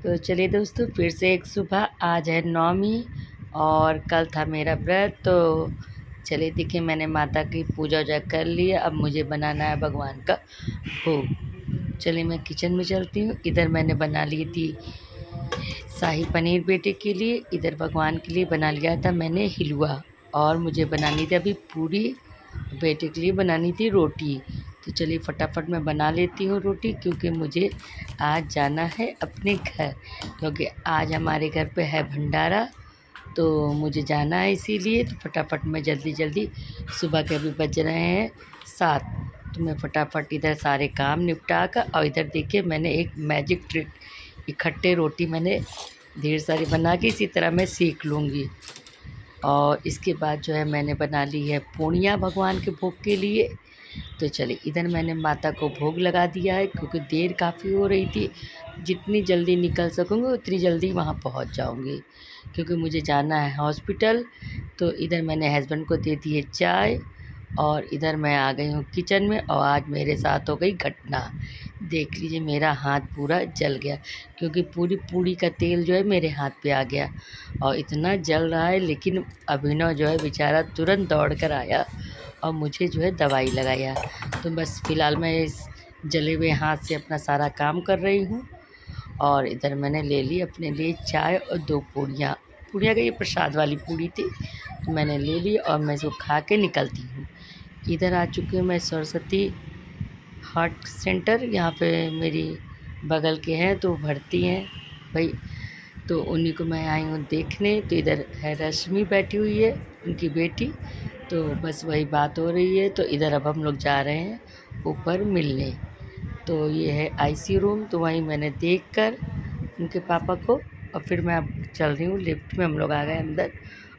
तो चलिए दोस्तों, फिर से एक सुबह। आज है नवमी और कल था मेरा व्रत। तो चलिए देखिए, मैंने माता की पूजा वूजा कर ली है। अब मुझे बनाना है भगवान का भोग। चलिए मैं किचन में चलती हूँ। इधर मैंने बना ली थी शाही पनीर बेटे के लिए, इधर भगवान के लिए बना लिया था मैंने हिलवा, और मुझे बनानी थी अभी पूरी, बेटे के लिए बनानी थी रोटी। तो चलिए फटाफट मैं बना लेती हूँ रोटी, क्योंकि मुझे आज जाना है अपने घर, क्योंकि आज हमारे घर पे है भंडारा। तो मुझे जाना है, इसीलिए तो फटाफट मैं जल्दी जल्दी, सुबह के अभी बज रहे हैं 7, तो मैं फटाफट इधर सारे काम निपटा कर, और इधर देखिए मैंने एक मैजिक ट्रिक, इकट्ठे रोटी मैंने ढेर सारी बना के इसी तरह मैं सेक लूँगी। और इसके बाद जो है मैंने बना ली है पूड़ियाँ भगवान के भोग के लिए। तो चलिए इधर मैंने माता को भोग लगा दिया है, क्योंकि देर काफ़ी हो रही थी। जितनी जल्दी निकल सकूँगी उतनी जल्दी वहाँ पहुँच जाऊँगी, क्योंकि मुझे जाना है हॉस्पिटल। तो इधर मैंने हस्बैंड को दे दी है चाय, और इधर मैं आ गई हूँ किचन में। और आज मेरे साथ हो गई घटना, देख लीजिए मेरा हाथ पूरा जल गया, क्योंकि पूरी पूड़ी का तेल जो है मेरे हाथ पे आ गया, और इतना जल रहा है। लेकिन अभिनव जो है बेचारा तुरंत दौड़ कर आया और मुझे जो है दवाई लगाया। तो बस फ़िलहाल मैं इस जले हुए हाथ से अपना सारा काम कर रही हूँ। और इधर मैंने ले ली अपने लिए चाय और 2 पूड़ियाँ। पूड़ियाँ का ये प्रसाद वाली पूड़ी थी, तो मैंने ले ली और मैं इसको खा के निकलती हूँ। इधर आ चुकी हूँ मैं सरस्वती हार्ट सेंटर, यहाँ पे मेरी बगल के हैं तो भर्ती हैं भाई, तो उन्हीं को मैं आई हूँ देखने। तो इधर है रश्मि बैठी हुई है, उनकी बेटी, तो बस वही बात हो रही है। तो इधर अब हम लोग जा रहे हैं ऊपर मिलने। तो ये है आईसीयू रूम, तो वहीं मैंने देखकर उनके पापा को, और फिर मैं अब चल रही हूँ लिफ्ट में, हम लोग आ गए अंदर।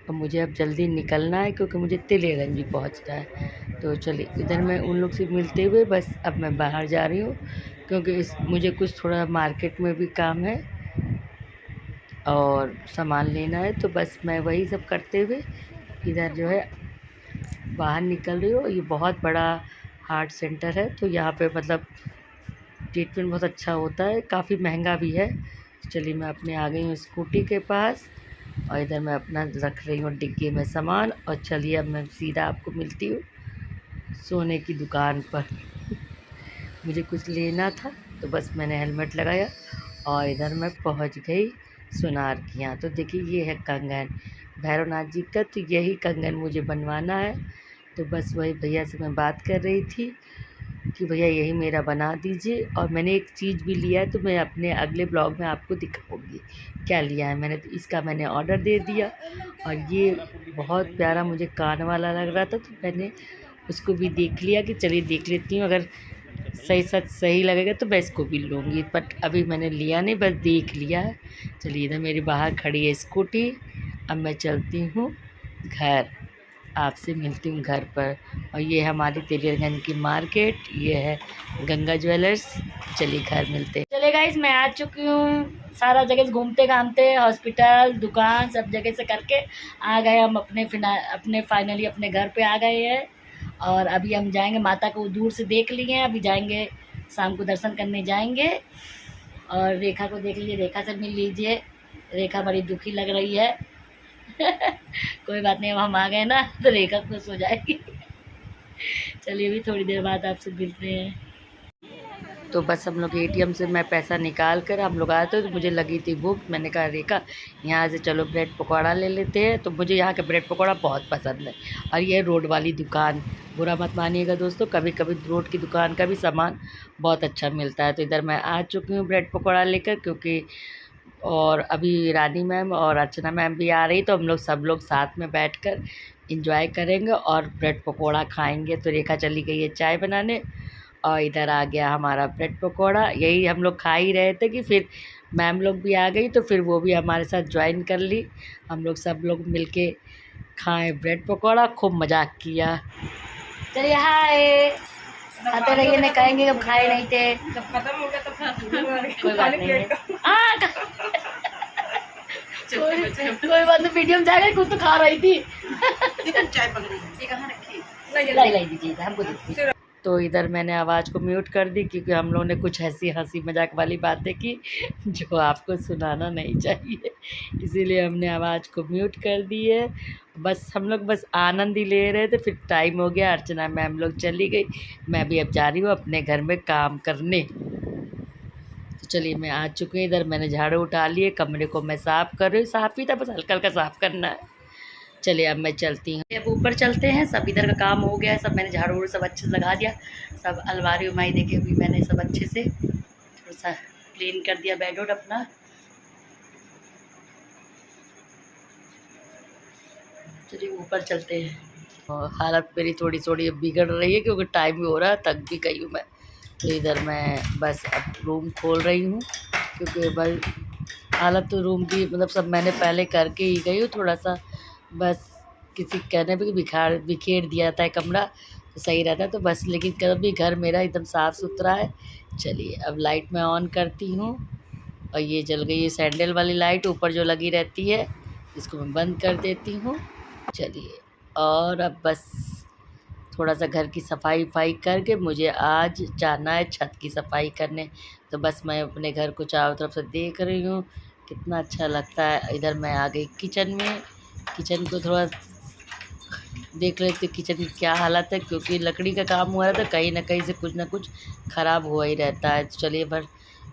और मुझे अब जल्दी निकलना है, क्योंकि मुझे तिलेगंज भी पहुँचना है। तो चलिए इधर मैं उन लोग से मिलते हुए बस अब मैं बाहर जा रही हूँ, क्योंकि मुझे कुछ थोड़ा मार्केट में भी काम है और सामान लेना है। तो बस मैं वही सब करते हुए इधर जो है बाहर निकल रही हूँ। ये बहुत बड़ा हार्ट सेंटर है, तो यहाँ पे मतलब ट्रीटमेंट बहुत अच्छा होता है, काफ़ी महंगा भी है। चलिए मैं अपने आ गई हूँ स्कूटी के पास, और इधर मैं अपना रख रही हूँ डिग्गी में सामान। और चलिए अब मैं सीधा आपको मिलती हूँ सोने की दुकान पर। मुझे कुछ लेना था, तो बस मैंने हेलमेट लगाया और इधर मैं पहुँच गई सोनार के यहाँ। तो देखिए ये है कंगन भैरवनाथ जी का, तो यही कंगन मुझे बनवाना है। तो बस वही भैया से मैं बात कर रही थी कि भैया यही मेरा बना दीजिए। और मैंने एक चीज़ भी लिया है, तो मैं अपने अगले ब्लॉग में आपको दिखाऊंगी क्या लिया है मैंने। तो इसका मैंने ऑर्डर दे दिया, और ये बहुत प्यारा मुझे कान वाला लग रहा था, तो मैंने उसको भी देख लिया कि चलिए देख लेती हूँ, अगर सही लगेगा तो मैं इसको भी लूँगी। बट अभी मैंने लिया नहीं, बस देख लिया है। चलिए इधर मेरी बाहर खड़ी है स्कूटी, अब मैं चलती हूँ घर, आपसे मिलती हूँ घर पर। और ये हमारी तेलियरगंज की मार्केट, ये है गंगा ज्वेलर्स। चलिए घर मिलते हैं। चलिए गाइस, मैं आ चुकी हूँ, सारा जगह घूमते घामते हॉस्पिटल दुकान सब जगह से करके आ गए हम अपने फाइनली अपने घर पे आ गए हैं। और अभी हम जाएंगे, माता को दूर से देख लिए हैं, अभी जाएंगे शाम को दर्शन करने जाएंगे। और रेखा को देख लीजिए, रेखा से मिल लीजिए, रेखा बड़ी दुखी लग रही है। कोई बात नहीं, अब हम आ गए ना तो रेखा खुश हो जाएगी। चलिए अभी थोड़ी देर बाद आपसे मिलते हैं। तो बस हम लोग एटीएम से मैं पैसा निकाल कर हम लोग आए थे, तो मुझे लगी थी भूख। मैंने कहा रेखा यहाँ से चलो ब्रेड पकौड़ा ले लेते हैं। तो मुझे यहाँ का ब्रेड पकौड़ा बहुत पसंद है। और ये रोड वाली दुकान, बुरा मत मानिएगा दोस्तों, कभी कभी रोड की दुकान का भी सामान बहुत अच्छा मिलता है। तो इधर मैं आ चुकी हूँ ब्रेड पकौड़ा लेकर, क्योंकि और अभी रानी मैम और अर्चना मैम भी आ रही, तो हम लोग सब लोग साथ में बैठकर एंजॉय करेंगे और ब्रेड पकोड़ा खाएंगे। तो रेखा चली गई है चाय बनाने, और इधर आ गया हमारा ब्रेड पकोड़ा। यही हम लोग खा ही रहे थे कि फिर मैम लोग भी आ गई, तो फिर वो भी हमारे साथ ज्वाइन कर ली। हम लोग सब लोग मिलके खाएं ब्रेड पकोड़ा, खूब मजाक किया। चलिए हाय, खाते रहिए, नहीं कहेंगे जब खाए नहीं थे। जब खत्म हो गया तो कोई बात नहीं, कोई बात नहीं, मीडियम जाएगा, कुछ तो खा रही थी। चाय पक रही है, कहाँ रखी? लाई दीजिए हमको दीजिए। तो इधर मैंने आवाज़ को म्यूट कर दी क्योंकि हम लोगों ने कुछ ऐसी हंसी मजाक वाली बातें की जो आपको सुनाना नहीं चाहिए, इसीलिए हमने आवाज़ को म्यूट कर दी है। बस हम लोग बस आनंद ही ले रहे थे, फिर टाइम हो गया, अर्चना मैम लोग चली गई, मैं भी अब जा रही हूँ अपने घर में काम करने। तो चलिए मैं आ चुकी हूँ इधर, मैंने झाड़ू उठा लिए, कमरे को मैं साफ़ कर रही हूँ, साफ़ ही था बस हल्का हल्का साफ़ करना है। चलिए अब मैं चलती हूँ, अब ऊपर चलते हैं। सब इधर का काम हो गया है, सब मैंने झाड़ू वाड़ू सब अच्छे से लगा दिया, सब अलमारी उमारी देखे अभी मैंने सब अच्छे से थोड़ा सा क्लीन कर दिया बेड वोड अपना। चलिए ऊपर चलते हैं। और हालत मेरी थोड़ी थोड़ी बिगड़ रही है क्योंकि टाइम भी हो रहा है, थक भी गई हूँ मैं। तो इधर मैं बस अब रूम खोल रही हूँ क्योंकि भाई हालत तो रूम की मतलब सब मैंने पहले करके ही गई हूँ, थोड़ा सा बस किसी कहने पे बिखेर दिया जाता है कमरा तो सही रहता है, तो बस लेकिन कभी घर मेरा एकदम साफ़ सुथरा है। चलिए अब लाइट मैं ऑन करती हूँ और ये जल गई है सैंडल वाली लाइट ऊपर जो लगी रहती है, इसको मैं बंद कर देती हूँ। चलिए और अब बस थोड़ा सा घर की सफाई वफाई करके मुझे आज जाना है छत की सफाई करने। तो बस मैं अपने घर को चारों तरफ से देख रही हूँ, कितना अच्छा लगता है। इधर मैं आ गई किचन में, किचन को थोड़ा देख लेते किचन की क्या हालत है क्योंकि लकड़ी का काम हुआ रहता है, कहीं ना कहीं से कुछ ना कुछ ख़राब हुआ ही रहता है। तो चलिए पर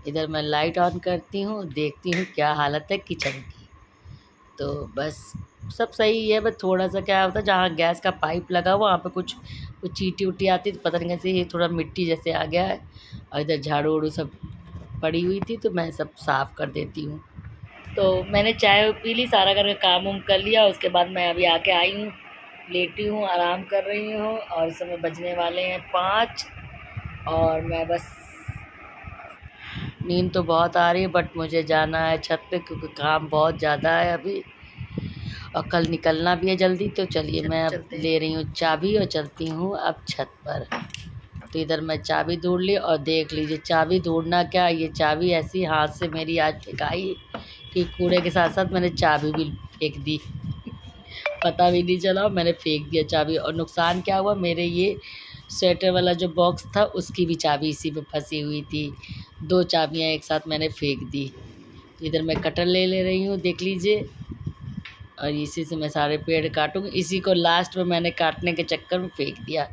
इधर मैं लाइट ऑन करती हूँ, देखती हूँ क्या हालत है किचन की। तो बस सब सही है, बस थोड़ा सा क्या होता है जहाँ गैस का पाइप लगा हुआ वहाँ पे कुछ कुछ चीटी उटी आती तो पता नहीं कैसे ये थोड़ा मिट्टी जैसे आ गया है। और इधर झाड़ू वाड़ू सब पड़ी हुई थी तो मैं सब साफ़ कर देती हूँ। तो मैंने चाय पी ली, सारा घर का काम उम कर लिया, उसके बाद मैं अभी आके आई हूँ, लेटी हूँ, आराम कर रही हूँ और इस समय बजने वाले हैं 5 और मैं बस नींद तो बहुत आ रही है बट मुझे जाना है छत पे क्योंकि काम बहुत ज़्यादा है अभी और कल निकलना भी है जल्दी। तो चलिए मैं अब ले रही हूँ चाबी और चलती हूँ अब छत पर। तो इधर मैं चाबी ढूंढ ली और देख लीजिए चाबी ढूंढना क्या, ये चाबी ऐसी हाथ से मेरी आज फेंकाई कि कूड़े के साथ साथ मैंने चाबी भी फेंक दी, पता भी नहीं चला मैंने फेंक दिया चाबी। और नुकसान क्या हुआ, मेरे ये स्वेटर वाला जो बॉक्स था उसकी भी चाबी इसी पे फंसी हुई थी, 2 चाबियाँ एक साथ मैंने फेंक दी। तो इधर मैं कटर ले रही हूँ देख लीजिए और इसी से मैं सारे पेड़ काटूँगी, इसी को लास्ट में मैंने काटने के चक्कर में फेंक दिया।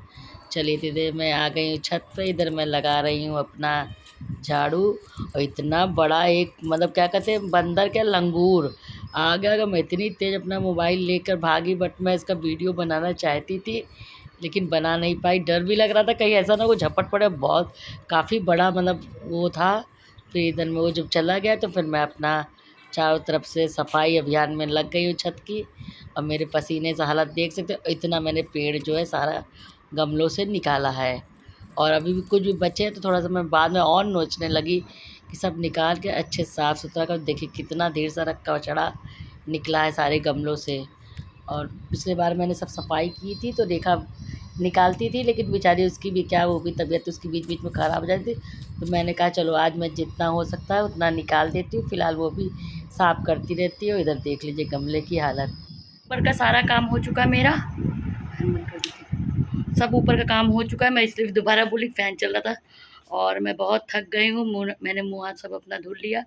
चलिए धीरे मैं आ गई हूँ छत पे, इधर मैं लगा रही हूँ अपना झाड़ू और इतना बड़ा एक मतलब क्या कहते हैं बंदर क्या लंगूर आ गया। अगर मैं इतनी तेज़ अपना मोबाइल लेकर भागी बट मैं इसका वीडियो बनाना चाहती थी लेकिन बना नहीं पाई, डर भी लग रहा था कहीं ऐसा ना वो झपट पड़े, बहुत काफ़ी बड़ा मतलब वो था। फिर इधर में वो जब चला गया तो फिर मैं अपना चारों तरफ से सफाई अभियान में लग गई हूँ छत की और मेरे पसीने से हालत देख सकते हो, इतना मैंने पेड़ जो है सारा गमलों से निकाला है और अभी भी कुछ भी बचे हैं तो थोड़ा सा मैं बाद में और नोचने लगी कि सब निकाल के अच्छे साफ़ सुथरा कर। देखिए कितना ढेर सारा कचड़ा निकला है सारे गमलों से। और पिछले बार मैंने सब सफाई की थी तो देखा निकालती थी लेकिन बेचारी उसकी भी क्या वो भी तबीयत उसकी बीच बीच में ख़राब हो जाती थी, तो मैंने कहा चलो आज मैं जितना हो सकता है उतना निकाल देती हूँ, फ़िलहाल वो भी साफ़ करती रहती है। इधर देख लीजिए गमले की हालत। ऊपर का सारा काम हो चुका है मेरा, सब ऊपर का काम हो चुका है, मैं इसलिए दोबारा बोली फ़ैन चल रहा था और मैं बहुत थक गई हूँ। मैंने मुँह हाथ सब अपना धुल लिया,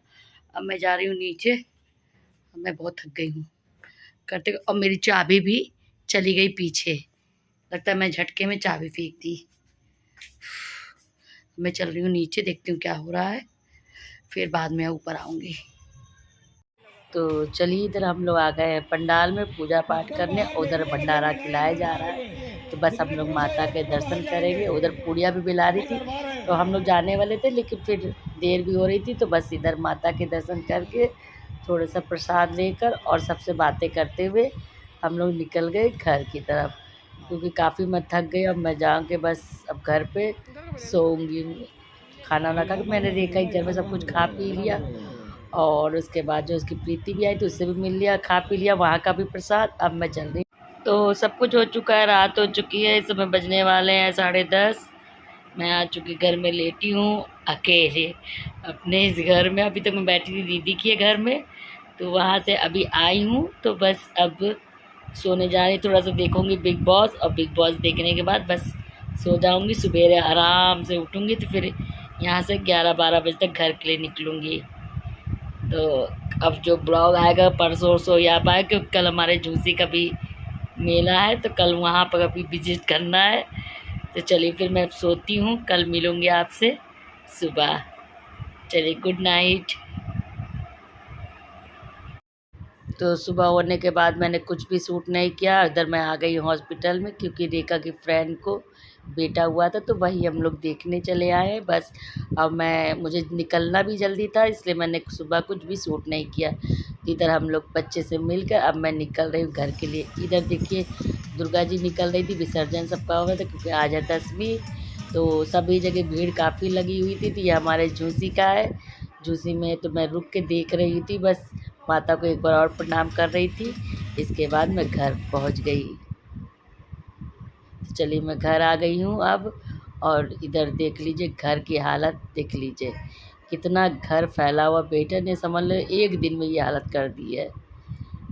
अब मैं जा रही हूँ नीचे, मैं बहुत थक गई हूँ करते और मेरी चाबी भी चली गई पीछे, लगता है मैं झटके में चाबी फेंक दी। मैं चल रही हूँ नीचे, देखती हूँ क्या हो रहा है, फिर बाद में ऊपर आऊँगी। तो चलिए इधर हम लोग आ गए हैं पंडाल में पूजा पाठ करने, उधर भंडारा खिलाया जा रहा है तो बस हम लोग माता के दर्शन करेंगे। उधर पूड़ियाँ भी बिला रही थी तो हम लोग जाने वाले थे लेकिन फिर देर भी हो रही थी तो बस इधर माता के दर्शन करके थोड़ा सा प्रसाद लेकर और सबसे बातें करते हुए हम लोग निकल गए घर की तरफ क्योंकि काफ़ी मैं थक गई। अब मैं जाऊँ के बस अब घर पे सोऊंगी। खाना वाना खा के मैंने देखा ही घर में सब कुछ खा पी लिया और उसके बाद जो उसकी प्रीति भी आई तो उससे भी मिल लिया, खा पी लिया वहाँ का भी प्रसाद। अब मैं चल रही तो सब कुछ हो चुका है, रात हो चुकी है, इस समय बजने वाले हैं 10:30। मैं आ चुकी घर में लेटी हूँ अकेले अपने इस घर में। अभी तक मैं बैठी थी दीदी के घर में तो वहाँ से अभी आई हूँ तो बस अब सोने जा रही, थोड़ा सा देखूँगी बिग बॉस और बिग बॉस देखने के बाद बस सो जाऊंगी, सवेरे आराम से उठूंगी तो फिर यहाँ से 11-12 बजे तक घर के लिए निकलूंगी। तो अब जो ब्लॉग आएगा परसों वरसों या पाए, क्योंकि कल हमारे झूसी का भी मेला है, तो कल वहाँ पर अभी विजिट करना है। तो चलिए फिर मैं सोती हूँ, कल मिलूँगी आपसे सुबह। चलिए गुड नाइट। तो सुबह होने के बाद मैंने कुछ भी शूट नहीं किया। इधर मैं आ गई हॉस्पिटल में, क्योंकि रेखा की फ्रेंड को बेटा हुआ था, तो वही हम लोग देखने चले आए हैं बस। अब मुझे निकलना भी जल्दी था, इसलिए मैंने सुबह कुछ भी शूट नहीं किया। इधर हम लोग बच्चे से मिलकर अब मैं निकल रही हूँ घर के लिए। इधर देखिए दुर्गा जी निकल रही थी, विसर्जन सबका हो रहा था, क्योंकि आज है 10वीं। तो सभी जगह भीड़ काफ़ी लगी हुई थी। तो ये हमारे झूसी का है, झूसी में तो मैं रुक के देख रही थी बस, माता को एक बार और प्रणाम कर रही थी। इसके बाद मैं घर पहुंच गई। तो चलिए मैं घर आ गई हूँ अब। और इधर देख लीजिए घर की हालत, देख लीजिए कितना घर फैला हुआ। बेटे ने समझ लो एक दिन में ये हालत कर दी है।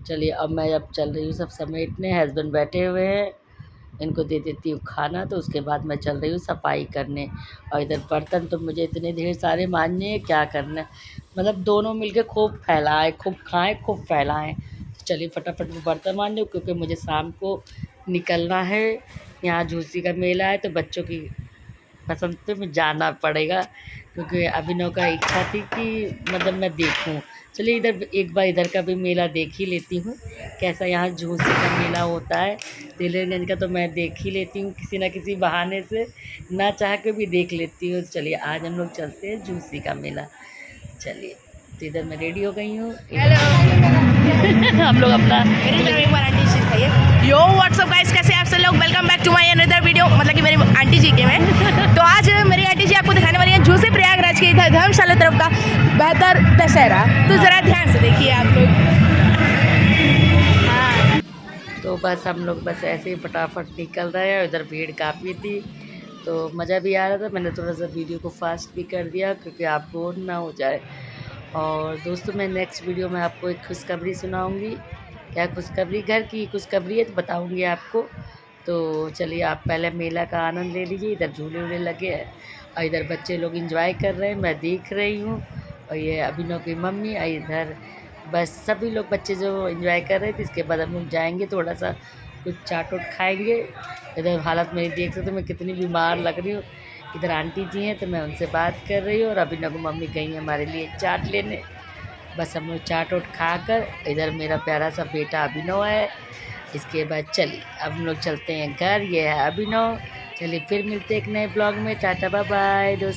चलिए अब मैं चल रही हूँ सब समेटने। हस्बैंड बैठे हुए हैं, इनको दे देती हूँ खाना, तो उसके बाद मैं चल रही हूँ सफाई करने। और इधर बर्तन तो मुझे इतने ढेर सारे मांजने हैं, क्या करना है। मतलब दोनों मिलके खूब फैलाएं, खूब खाएं, खूब फैलाएं। चलिए फटाफट में बर्तन मांज लूँ, क्योंकि मुझे शाम को निकलना है। यहाँ झूसी का मेला है, तो बच्चों की पसंद पे मुझे जाना पड़ेगा, क्योंकि अभिनव का इच्छा थी कि मतलब मैं देखूं। चलिए इधर एक बार इधर का भी मेला देख ही लेती हूँ, कैसा यहाँ झूसी का मेला होता है दिलेरगंज का। तो मैं देख ही लेती हूँ किसी ना किसी बहाने से, ना चाह के भी देख लेती हूँ। चलिए आज हम लोग चलते हैं झूसी का मेला। चलिए तो इधर मैं रेडी हो गई हूँ। हम लोग अपना यो व्हाट्सअप गाइस, कैसे आप सब लोग। Welcome back to my another video, मतलब कि मेरी आंटी जी के में। तो आज मेरी आंटी जी आपको दिखाने वाली है झूसी प्रयागराज के इधर धर्मशाला तरफ का बेहतर दशहरा। तो ज़रा ध्यान से देखिए आप लोग। हाँ तो बस हम लोग बस ऐसे ही फटाफट निकल रहे हैं। उधर भीड़ काफ़ी थी, तो मज़ा भी आ रहा था। मैंने थोड़ा सा वीडियो को फास्ट भी कर दिया, क्योंकि आप बोर ना हो जाए। और दोस्तों मैं नेक्स्ट वीडियो में आपको एक खुशखबरी सुनाऊंगी। क्या खुशखबरी? घर की खुशखबरी है, तो बताऊंगी आपको। तो चलिए आप पहले मेला का आनंद ले लीजिए। इधर झूले वूले लगे हैं, और इधर बच्चे लोग एंजॉय कर रहे हैं, मैं देख रही हूँ। और ये अभिनव की मम्मी, और इधर बस सभी लोग बच्चे जो एंजॉय कर रहे थे। इसके बाद हम लोग जाएंगे, थोड़ा सा कुछ चाट उट खाएंगे। इधर हालत मेरी देख सकते मैं कितनी बीमार लग रही हूँ। इधर आंटी जी हैं, तो मैं उनसे बात कर रही हूँ, और अभिनव की मम्मी गई हैं हमारे लिए चाट लेने। बस हम लोग चाट उट खाकर, इधर मेरा प्यारा सा बेटा अभिनव है। इसके बाद चलिए अब हम लोग चलते हैं घर। ये है अभिनव। चलिए फिर मिलते हैं एक नए ब्लॉग में। टाटा बाय बाय दोस्तों।